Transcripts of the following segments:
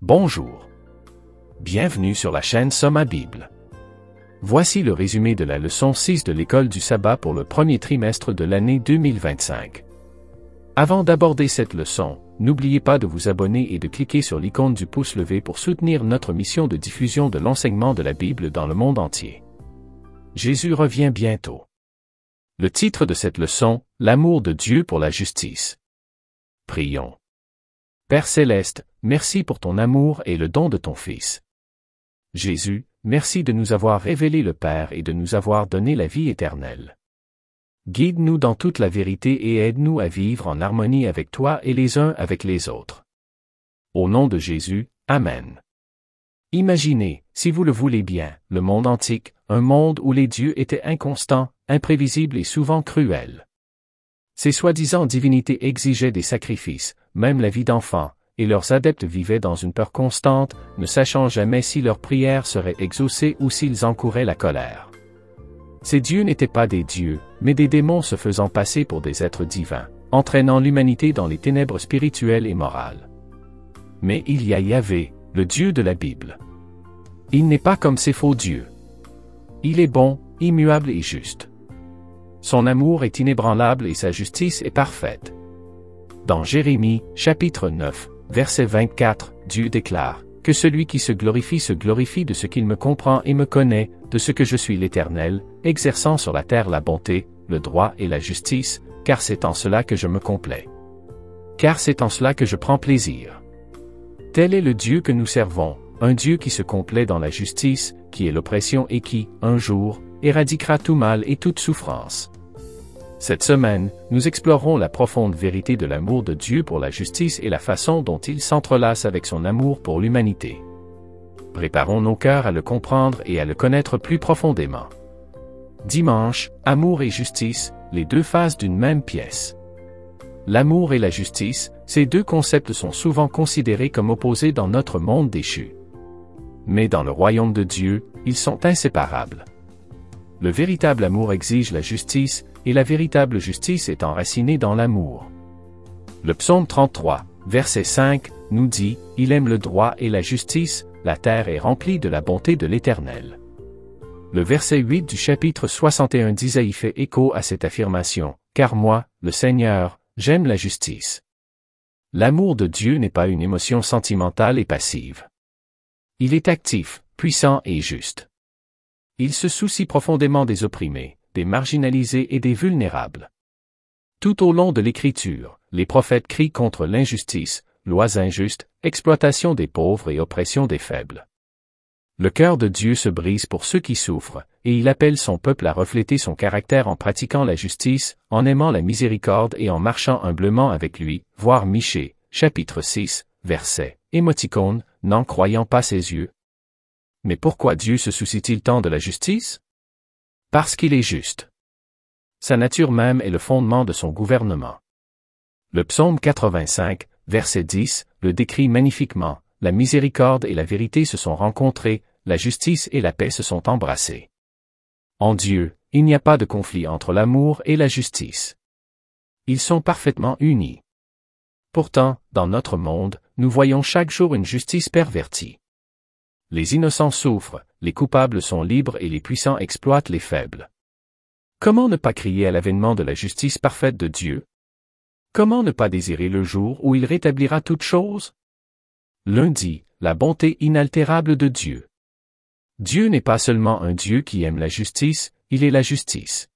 Bonjour. Bienvenue sur la chaîne Soma Bible. Voici le résumé de la leçon 6 de l'école du sabbat pour le premier trimestre de l'année 2025. Avant d'aborder cette leçon, n'oubliez pas de vous abonner et de cliquer sur l'icône du pouce levé pour soutenir notre mission de diffusion de l'enseignement de la Bible dans le monde entier. Jésus revient bientôt. Le titre de cette leçon, l'amour de Dieu pour la justice. Prions. Père céleste, merci pour ton amour et le don de ton Fils. Jésus, merci de nous avoir révélé le Père et de nous avoir donné la vie éternelle. Guide-nous dans toute la vérité et aide-nous à vivre en harmonie avec toi et les uns avec les autres. Au nom de Jésus, Amen. Imaginez, si vous le voulez bien, le monde antique, un monde où les dieux étaient inconstants, imprévisibles et souvent cruels. Ces soi-disant divinités exigeaient des sacrifices, même la vie d'enfants, et leurs adeptes vivaient dans une peur constante, ne sachant jamais si leurs prières seraient exaucées ou s'ils encouraient la colère. Ces dieux n'étaient pas des dieux, mais des démons se faisant passer pour des êtres divins, entraînant l'humanité dans les ténèbres spirituelles et morales. Mais il y a Yahvé, le Dieu de la Bible. Il n'est pas comme ces faux dieux. Il est bon, immuable et juste. Son amour est inébranlable et sa justice est parfaite. Dans Jérémie, chapitre 9, verset 24, Dieu déclare « Que celui qui se glorifie de ce qu'il me comprend et me connaît, de ce que je suis l'Éternel, exerçant sur la terre la bonté, le droit et la justice, car c'est en cela que je me complais. Car c'est en cela que je prends plaisir. » Tel est le Dieu que nous servons, un Dieu qui se complaît dans la justice, qui est l'oppression et qui, un jour, éradiquera tout mal et toute souffrance. Cette semaine, nous explorerons la profonde vérité de l'amour de Dieu pour la justice et la façon dont il s'entrelace avec son amour pour l'humanité. Préparons nos cœurs à le comprendre et à le connaître plus profondément. Dimanche, amour et justice, les deux faces d'une même pièce. L'amour et la justice, ces deux concepts sont souvent considérés comme opposés dans notre monde déchu. Mais dans le royaume de Dieu, ils sont inséparables. Le véritable amour exige la justice, et la véritable justice est enracinée dans l'amour. Le psaume 33, verset 5, nous dit « Il aime le droit et la justice, la terre est remplie de la bonté de l'Éternel. » Le verset 8 du chapitre 61 d'Isaïe fait écho à cette affirmation « Car moi, le Seigneur, j'aime la justice. » L'amour de Dieu n'est pas une émotion sentimentale et passive. Il est actif, puissant et juste. Il se soucie profondément des opprimés, des marginalisés et des vulnérables. Tout au long de l'Écriture, les prophètes crient contre l'injustice, lois injustes, exploitation des pauvres et oppression des faibles. Le cœur de Dieu se brise pour ceux qui souffrent, et il appelle son peuple à refléter son caractère en pratiquant la justice, en aimant la miséricorde et en marchant humblement avec lui, voir Michée, chapitre 6, verset, émoticône, n'en croyant pas ses yeux. Mais pourquoi Dieu se soucie-t-il tant de la justice? Parce qu'il est juste. Sa nature même est le fondement de son gouvernement. Le psaume 85, verset 10, le décrit magnifiquement, la miséricorde et la vérité se sont rencontrées, la justice et la paix se sont embrassées. En Dieu, il n'y a pas de conflit entre l'amour et la justice. Ils sont parfaitement unis. Pourtant, dans notre monde, nous voyons chaque jour une justice pervertie. Les innocents souffrent, les coupables sont libres et les puissants exploitent les faibles. Comment ne pas crier à l'avènement de la justice parfaite de Dieu? Comment ne pas désirer le jour où il rétablira toutes choses? Lundi, la bonté inaltérable de Dieu. Dieu n'est pas seulement un Dieu qui aime la justice, il est la justice.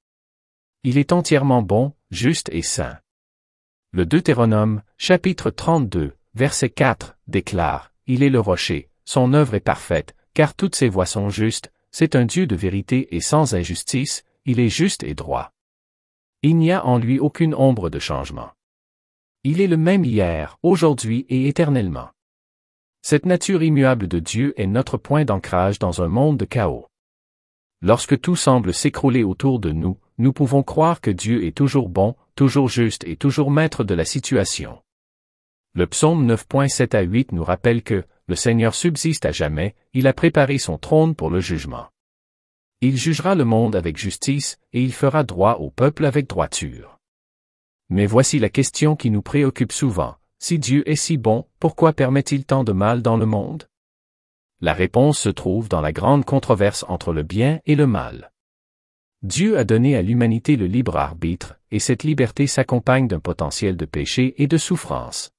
Il est entièrement bon, juste et saint. Le Deutéronome, chapitre 32, verset 4, déclare « Il est le rocher. Son œuvre est parfaite, car toutes ses voies sont justes, c'est un Dieu de vérité et sans injustice, il est juste et droit. Il n'y a en lui aucune ombre de changement. Il est le même hier, aujourd'hui et éternellement. » Cette nature immuable de Dieu est notre point d'ancrage dans un monde de chaos. Lorsque tout semble s'écrouler autour de nous, nous pouvons croire que Dieu est toujours bon, toujours juste et toujours maître de la situation. Le psaume 9.7 à 8 nous rappelle que le Seigneur subsiste à jamais, il a préparé son trône pour le jugement. Il jugera le monde avec justice, et il fera droit au peuple avec droiture. Mais voici la question qui nous préoccupe souvent, Si Dieu est si bon, pourquoi permet-il tant de mal dans le monde? La réponse se trouve dans la grande controverse entre le bien et le mal. Dieu a donné à l'humanité le libre arbitre, et cette liberté s'accompagne d'un potentiel de péché et de souffrance.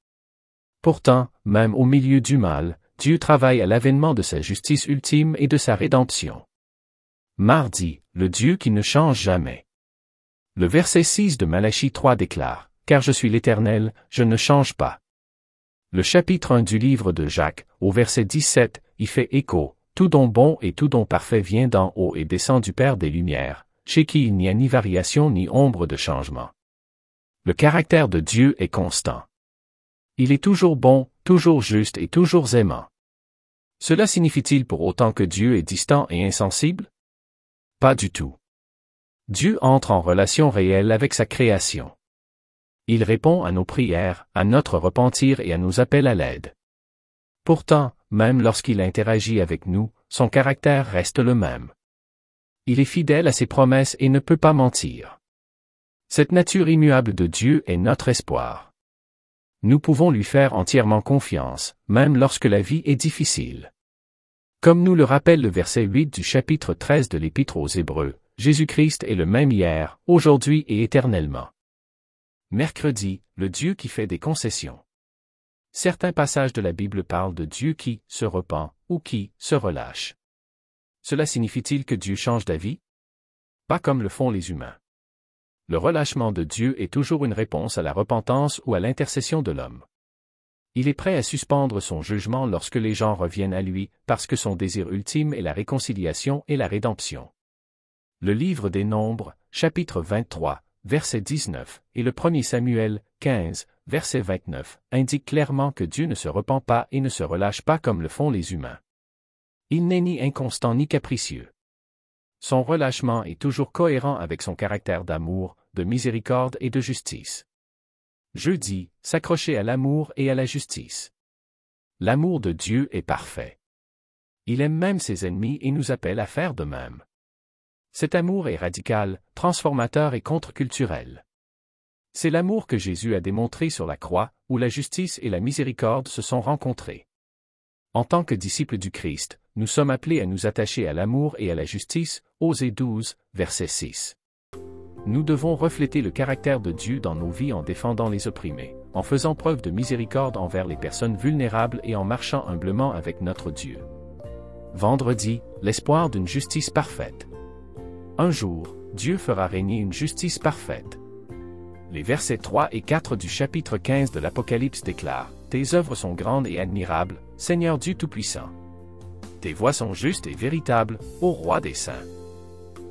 Pourtant, même au milieu du mal, Dieu travaille à l'avènement de sa justice ultime et de sa rédemption. Mardi, le Dieu qui ne change jamais. Le verset 6 de Malachie 3 déclare « Car je suis l'Éternel, je ne change pas ». Le chapitre 1 du livre de Jacques, au verset 17, y fait écho « Tout don bon et tout don parfait vient d'en haut et descend du Père des Lumières, chez qui il n'y a ni variation ni ombre de changement. » Le caractère de Dieu est constant. Il est toujours bon, toujours juste et toujours aimant. Cela signifie-t-il pour autant que Dieu est distant et insensible? Pas du tout. Dieu entre en relation réelle avec sa création. Il répond à nos prières, à notre repentir et à nos appels à l'aide. Pourtant, même lorsqu'il interagit avec nous, son caractère reste le même. Il est fidèle à ses promesses et ne peut pas mentir. Cette nature immuable de Dieu est notre espoir. Nous pouvons lui faire entièrement confiance, même lorsque la vie est difficile. Comme nous le rappelle le verset 8 du chapitre 13 de l'Épître aux Hébreux, Jésus-Christ est le même hier, aujourd'hui et éternellement. Mercredi, le Dieu qui fait des concessions. Certains passages de la Bible parlent de Dieu qui se repent ou qui se relâche. Cela signifie-t-il que Dieu change d'avis? Pas comme le font les humains. Le relâchement de Dieu est toujours une réponse à la repentance ou à l'intercession de l'homme. Il est prêt à suspendre son jugement lorsque les gens reviennent à lui, parce que son désir ultime est la réconciliation et la rédemption. Le livre des Nombres, chapitre 23, verset 19, et le 1er Samuel, 15, verset 29, indiquent clairement que Dieu ne se repent pas et ne se relâche pas comme le font les humains. Il n'est ni inconstant ni capricieux. Son relâchement est toujours cohérent avec son caractère d'amour, de miséricorde et de justice. Jeudi, s'accrocher à l'amour et à la justice. L'amour de Dieu est parfait. Il aime même ses ennemis et nous appelle à faire de même. Cet amour est radical, transformateur et contre-culturel. C'est l'amour que Jésus a démontré sur la croix, où la justice et la miséricorde se sont rencontrées. En tant que disciples du Christ, nous sommes appelés à nous attacher à l'amour et à la justice, Osée 12, verset 6. Nous devons refléter le caractère de Dieu dans nos vies en défendant les opprimés, en faisant preuve de miséricorde envers les personnes vulnérables et en marchant humblement avec notre Dieu. Vendredi, l'espoir d'une justice parfaite. Un jour, Dieu fera régner une justice parfaite. Les versets 3 et 4 du chapitre 15 de l'Apocalypse déclarent « Tes œuvres sont grandes et admirables, Seigneur Dieu Tout-Puissant. Tes voies sont justes et véritables, ô Roi des saints.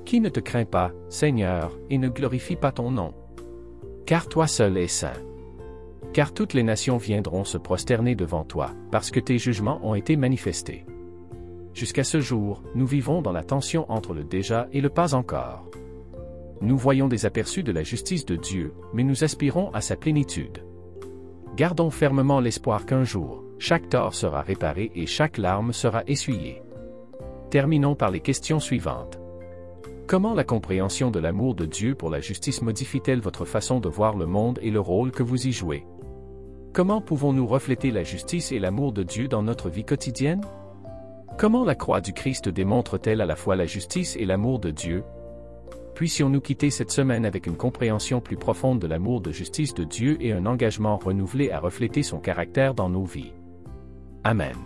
Qui ne te craint pas, Seigneur, et ne glorifie pas ton nom? Car toi seul es saint. Car toutes les nations viendront se prosterner devant toi, parce que tes jugements ont été manifestés. » Jusqu'à ce jour, nous vivons dans la tension entre le déjà et le pas encore. Nous voyons des aperçus de la justice de Dieu, mais nous aspirons à sa plénitude. Gardons fermement l'espoir qu'un jour, chaque tort sera réparé et chaque larme sera essuyée. Terminons par les questions suivantes. Comment la compréhension de l'amour de Dieu pour la justice modifie-t-elle votre façon de voir le monde et le rôle que vous y jouez? Comment pouvons-nous refléter la justice et l'amour de Dieu dans notre vie quotidienne? Comment la croix du Christ démontre-t-elle à la fois la justice et l'amour de Dieu? Puissions-nous quitter cette semaine avec une compréhension plus profonde de l'amour de justice de Dieu et un engagement renouvelé à refléter son caractère dans nos vies. Amen.